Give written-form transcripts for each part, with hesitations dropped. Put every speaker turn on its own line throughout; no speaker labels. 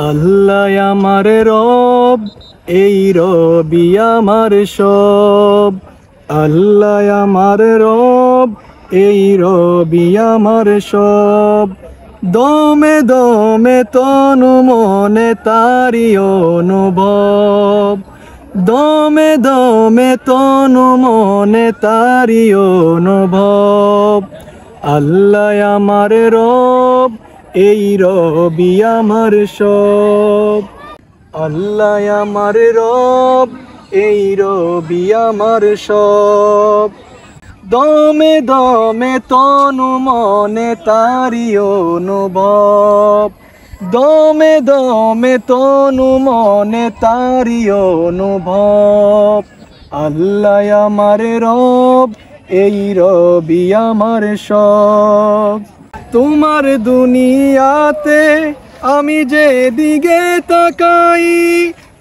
আল্লাহ আমার রব, এই রবি আমার সব। আল্লাহ আমার রব, এই রবি আমার সব। দমে দমে তনু মনে তারি অনুভব। দমে দমে তনু মনে তারি অনুভব। আল্লাহ আমার রব, এই রবি আমার সব। আল্লাহ আমার রব, এই রবি আমার সব। দমে দমে তনু মনে তারি অনুভব। দমে দমে তনু মনে তারি অনুভব। আল্লাহ আমার রব, এই রবি আমার সব। তোমার দুনিয়াতে আমি যে দিকে তাকাই,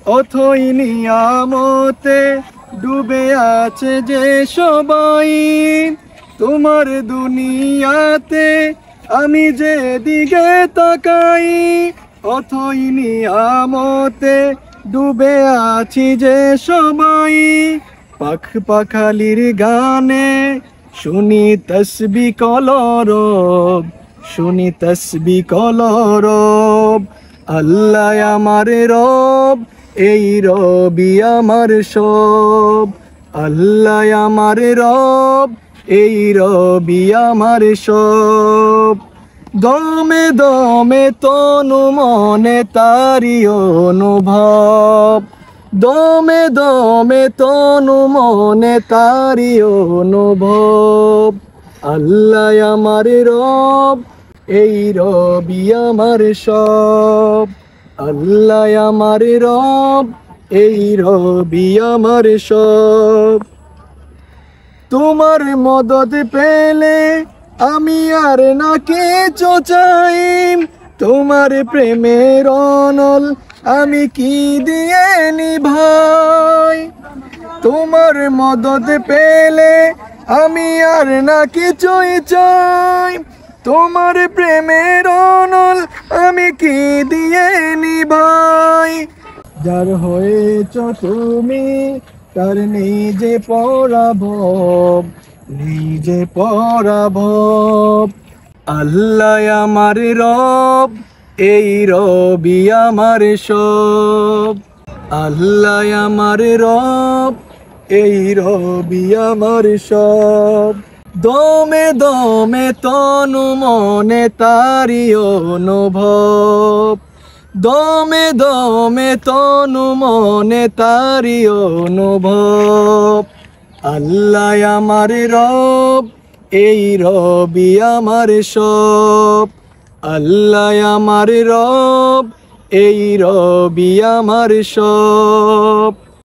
অথই নিয়ামতে ডুবে আছে যে সবাই। তোমার দুনিয়াতে আমি যে দিকে তাকাই, অথই নিয়ামতে ডুবে আছি যে সবাই। পাখ পাখালির গানে শুনি তসবি কলরব, শুনি তসবি কলরব। আল্লাহ আমার রব, এই রবি আমার সব। আল্লাহ আমার রব, এই রবি আমার সব। দমে দমে তনু মনে তারি অনুভব। দমে দমে তনু মনে তারি অনুভব। আল্লাহ আমার রব, এই রবি আমার সব। আল্লাহ আমার রব, এই রবি আমার সব। তোমার মদদ পেলে আমি আর না কিছু চাই। তোমার প্রেমের অনল আমি কি দিয়ে নিভাই। তোমার মদদ পেলে আমি আর না কিছুই চাই। তোমার প্রেমের অনল আমি কি দিয়ে নিভাই। যার হয়েছ তুমি তার নিজে পরাভব, নিজে পরাভব। আল্লাহ আমার রব, এই রবি আমার সব। আল্লাহ আমার রব, এই রবি আমার সব। দমে দমে তনু মনে তারি অনুভব। দমে দমে তনু মনে তারি অনুভব। আল্লাহ আমার রব, এই রবি আমার সব। আল্লাহ আমার রব, এই রবি আমার সব।